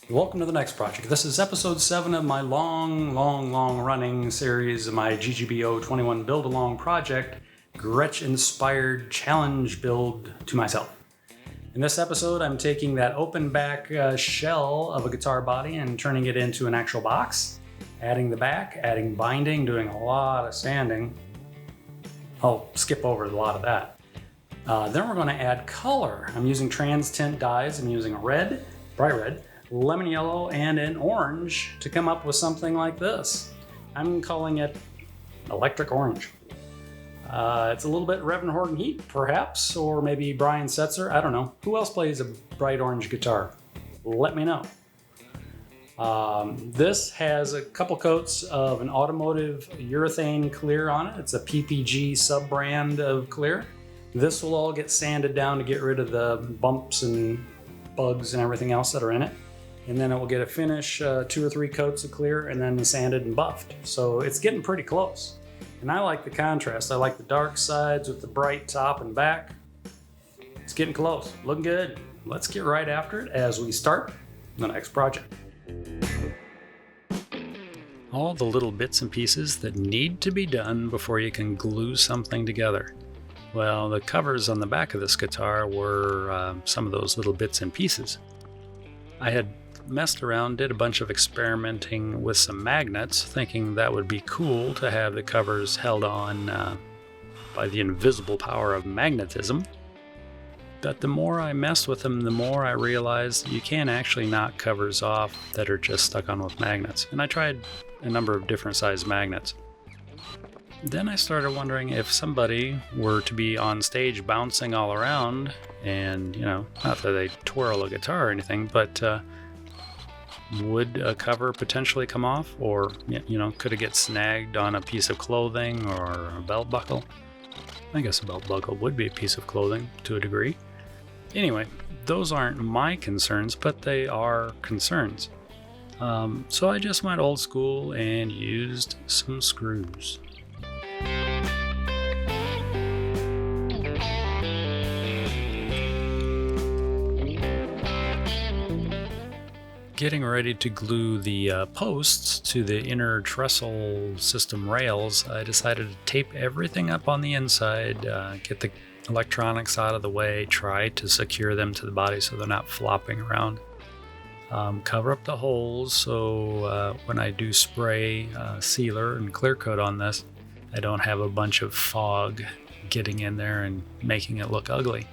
Welcome to the next project. This is episode 7 of my long running series of my GGBO 21 build along project, Gretsch inspired challenge build to myself. In this episode, I'm taking that open back shell of a guitar body and turning it into an actual box, adding the back, adding binding, doing a lot of sanding. I'll skip over a lot of that. Then we're going to add color. I'm using trans tint dyes. I'm using a red, bright red, lemon yellow, and an orange to come up with something like this. I'm calling it electric orange. It's a little bit Reverend Horton Heat, perhaps, or maybe Brian Setzer. I don't know. Who else plays a bright orange guitar? Let me know. This has a couple coats of an automotive urethane clear on it. It's a PPG sub-brand of clear. This will all get sanded down to get rid of the bumps and bugs and everything else that are in it. And then it will get a finish, 2 or 3 coats of clear, and then sanded and buffed. So it's getting pretty close. And I like the contrast. I like the dark sides with the bright top and back. It's getting close, looking good. Let's get right after it as we start the next project. All the little bits and pieces that need to be done before you can glue something together. Well, the covers on the back of this guitar were some of those little bits and pieces. I had messed around, did a bunch of experimenting with some magnets, thinking that would be cool to have the covers held on by the invisible power of magnetism. But the more I messed with them, the more I realized you can actually knock covers off that are just stuck on with magnets. And I tried a number of different size magnets. Then I started wondering if somebody were to be on stage bouncing all around and, not that they twirl a guitar or anything, but would a cover potentially come off? Or, could it get snagged on a piece of clothing or a belt buckle? I guess a belt buckle would be a piece of clothing to a degree. Anyway, those aren't my concerns, but they are concerns. So I just went old school and used some screws. Getting ready to glue the posts to the inner trestle system rails, I decided to tape everything up on the inside, get the electronics out of the way, try to secure them to the body so they're not flopping around. Cover up the holes so when I do spray sealer and clear coat on this, I don't have a bunch of fog getting in there and making it look ugly.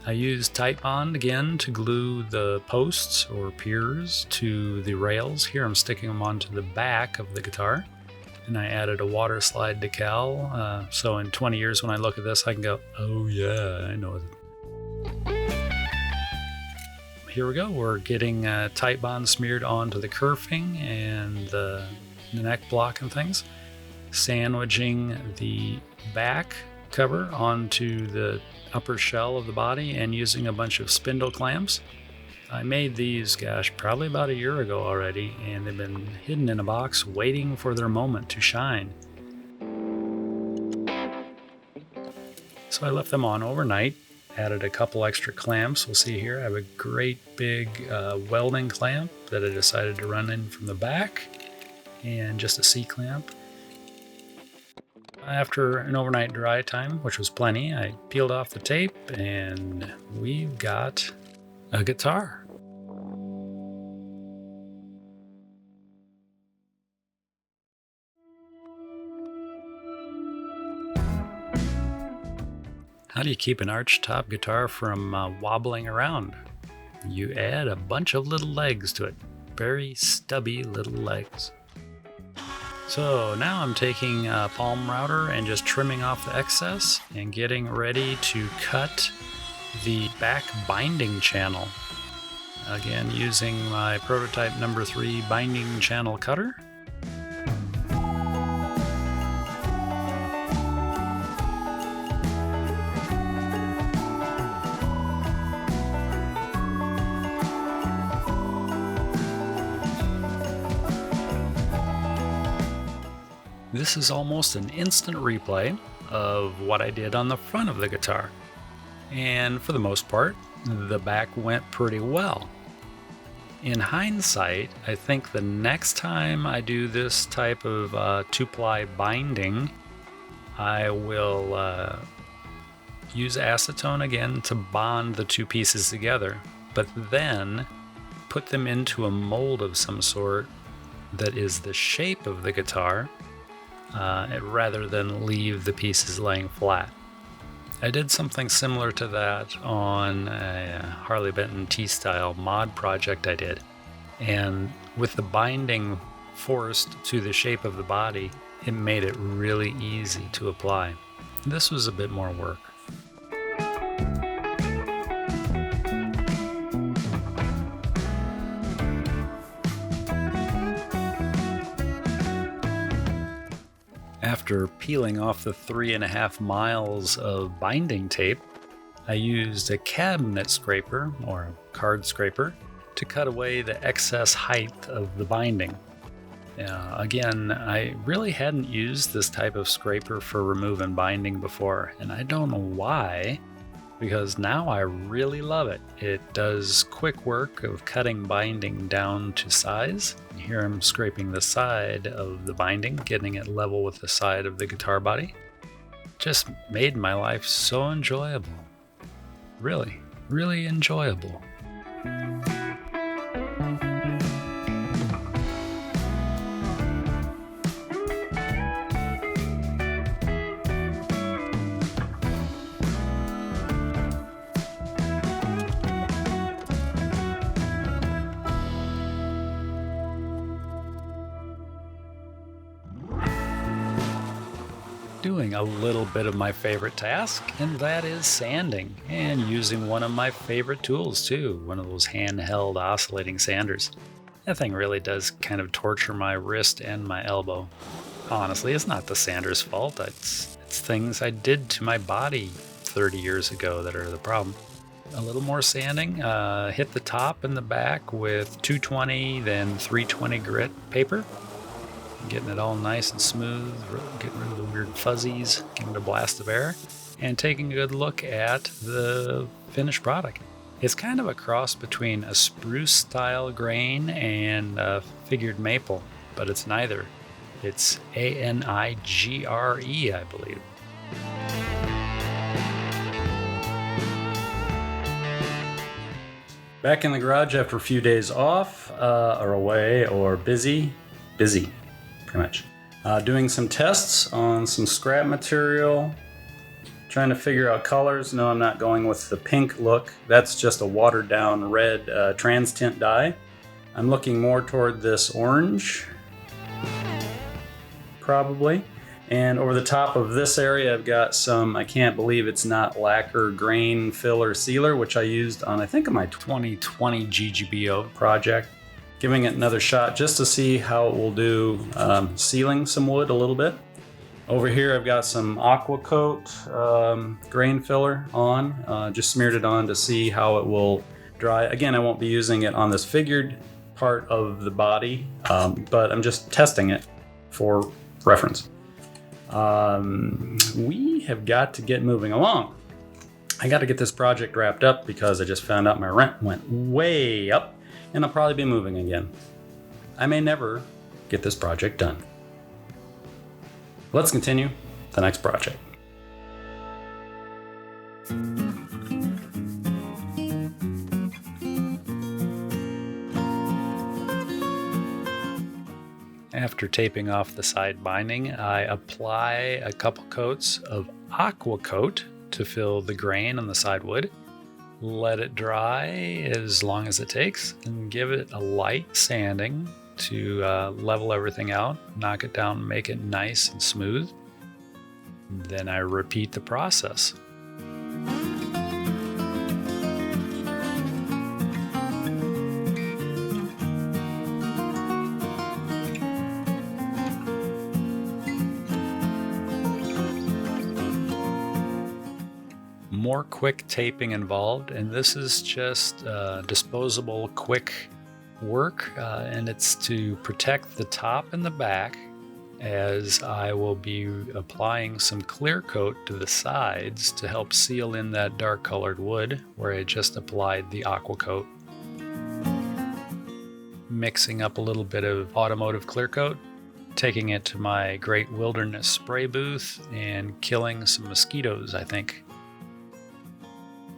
I used Tight Bond again to glue the posts or piers to the rails. Here I'm sticking them onto the back of the guitar. And I added a water slide decal. So in 20 years when I look at this, I can go, oh yeah, I know it. Here we go. We're getting Tight Bond smeared onto the kerfing and the neck block and things. Sandwiching the back cover onto the upper shell of the body and using a bunch of spindle clamps. I made these, probably about a year ago already, and they've been hidden in a box waiting for their moment to shine. So I left them on overnight, added a couple extra clamps. We'll see here, I have a great big welding clamp that I decided to run in from the back, and just a C-clamp. After an overnight dry time, which was plenty, I peeled off the tape and we've got a guitar. How do you keep an arch-top guitar from wobbling around? You add a bunch of little legs to it. Very stubby little legs. So now I'm taking a palm router and just trimming off the excess and getting ready to cut the back binding channel. Again, using my prototype number 3 binding channel cutter. This is almost an instant replay. of what I did on the front of the guitar. And for the most part, the back went pretty well. In hindsight, I think the next time I do this type of 2-ply binding, I will use acetone again to bond the two pieces together, but then put them into a mold of some sort that is the shape of the guitar, rather than leave the pieces laying flat. I did something similar to that on a Harley Benton T-style mod project I did, and with the binding forced to the shape of the body, it made it really easy to apply. This was a bit more work. After peeling off the 3.5 miles of binding tape, I used a cabinet scraper, or a card scraper, to cut away the excess height of the binding. Again, I really hadn't used this type of scraper for removing binding before, and I don't know why, because now I really love it. It does quick work of cutting binding down to size. Here I'm scraping the side of the binding, getting it level with the side of the guitar body. Just made my life so enjoyable. Really, really enjoyable. Doing a little bit of my favorite task, and that is sanding, and using one of my favorite tools too, one of those handheld oscillating sanders. That thing really does kind of torture my wrist and my elbow. Honestly, it's not the sander's fault. It's things I did to my body 30 years ago that are the problem. A little more sanding, hit the top and the back with 220, then 320 grit paper. Getting it all nice and smooth, getting rid of the weird fuzzies, giving it a blast of air, and taking a good look at the finished product. It's kind of a cross between a spruce style grain and a figured maple, but it's neither. It's ANIGRE, I believe. Back in the garage after a few days off, or away, or busy, pretty much. Doing some tests on some scrap material, trying to figure out colors. No, I'm not going with the pink look. That's just a watered down red trans tint dye. I'm looking more toward this orange, probably. And over the top of this area, I've got some, I can't believe it's not lacquer grain filler sealer, which I used on, I think, on my 2020 GGBO project. Giving it another shot just to see how it will do sealing some wood a little bit. Over here I've got some aqua coat grain filler on, just smeared it on to see how it will dry. Again, I won't be using it on this figured part of the body, but I'm just testing it for reference. We have got to get moving along. I got to get this project wrapped up because I just found out my rent went way up, and I'll probably be moving again. I may never get this project done. Let's continue the next project. After taping off the side binding, I apply a couple coats of aqua coat to fill the grain on the side wood. Let it dry as long as it takes and give it a light sanding to level everything out, knock it down, make it nice and smooth. Then I repeat the process. More quick taping involved, and this is just disposable quick work, and it's to protect the top and the back as I will be applying some clear coat to the sides to help seal in that dark colored wood where I just applied the aqua coat. Mixing up a little bit of automotive clear coat, taking it to my great wilderness spray booth and killing some mosquitoes, I think.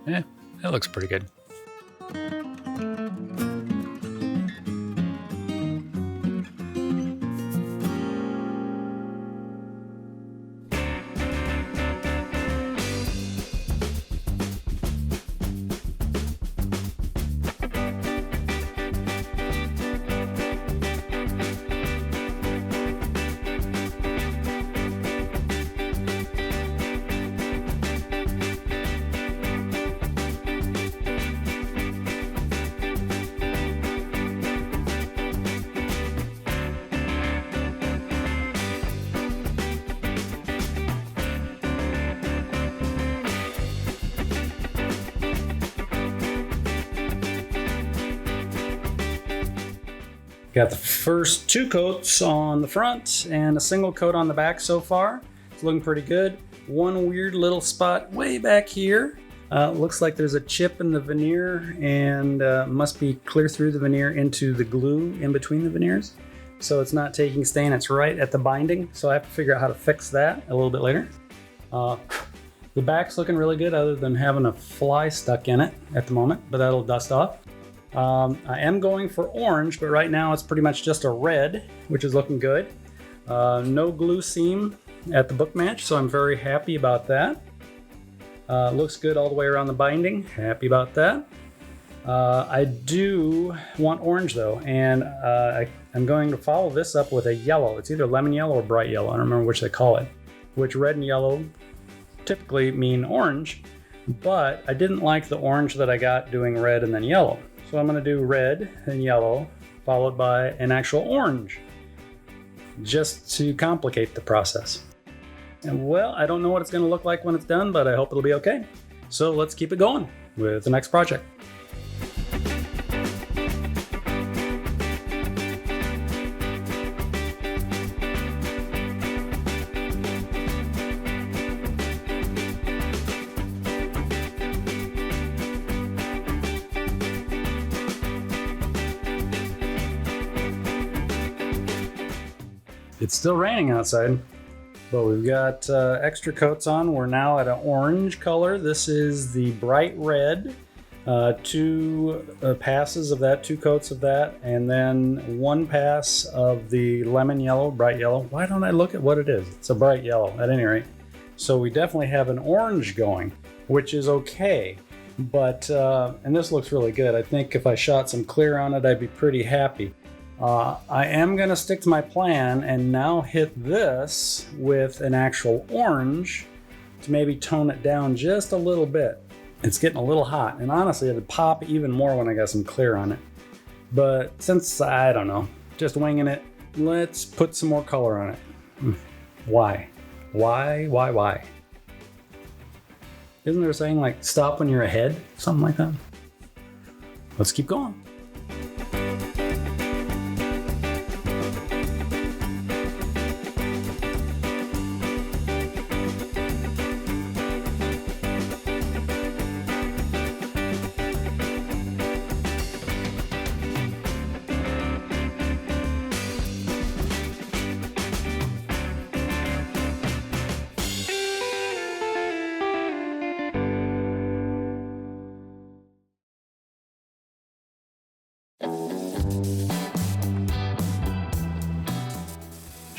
That looks pretty good. Got the first 2 coats on the front and a single coat on the back so far. It's looking pretty good. One weird little spot way back here. Looks like there's a chip in the veneer and must be clear through the veneer into the glue in between the veneers. So it's not taking stain, it's right at the binding. So I have to figure out how to fix that a little bit later. The back's looking really good other than having a fly stuck in it at the moment, but that'll dust off. I am going for orange, but right now it's pretty much just a red, which is looking good. No glue seam at the book match, so I'm very happy about that. Looks good all the way around the binding. Happy about that. I do want orange though, and I'm going to follow this up with a yellow. It's either lemon yellow or bright yellow. I don't remember which they call it. Which red and yellow typically mean orange, but I didn't like the orange that I got doing red and then yellow. So I'm going to do red and yellow, followed by an actual orange, just to complicate the process. And well, I don't know what it's going to look like when it's done, but I hope it'll be okay. So let's keep it going with the next project. It's still raining outside, but we've got extra coats on. We're now at an orange color. This is the bright red. 2 passes of that, 2 coats of that, and then 1 pass of the lemon yellow, bright yellow. Why don't I look at what it is? It's a bright yellow at any rate. So we definitely have an orange going, which is okay. But, and this looks really good. I think if I shot some clear on it, I'd be pretty happy. I am going to stick to my plan and now hit this with an actual orange to maybe tone it down just a little bit. It's getting a little hot, and honestly it'd pop even more when I got some clear on it. But since, I don't know, just winging it, let's put some more color on it. Why? Why? Isn't there a saying like stop when you're ahead? Something like that. Let's keep going.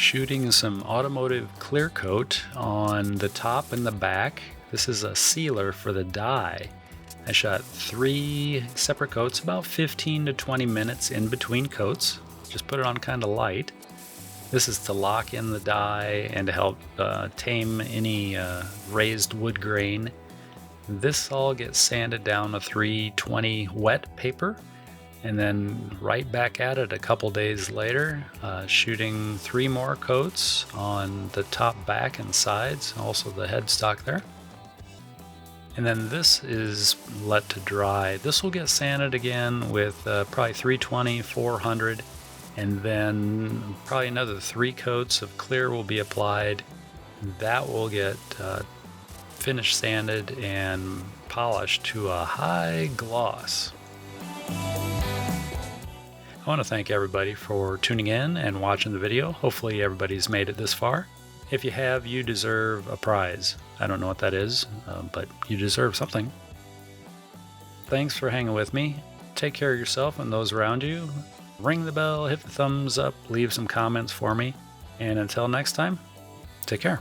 Shooting some automotive clear coat on the top and the back. This is a sealer for the die. I shot 3 separate coats, about 15 to 20 minutes in between coats. Just put it on kind of light. This is to lock in the die and to help tame any raised wood grain. This all gets sanded down to 320 wet paper, and then right back at it a couple days later, shooting 3 more coats on the top, back, and sides, also the headstock there. And then this is let to dry. This will get sanded again with probably 320, 400, and then probably another 3 coats of clear will be applied. That will get finished sanded and polished to a high gloss. I want to thank everybody for tuning in and watching the video. Hopefully everybody's made it this far. If you have, you deserve a prize. I don't know what that is, but you deserve something. Thanks for hanging with me. Take care of yourself and those around you. Ring the bell, hit the thumbs up, leave some comments for me. And until next time, take care.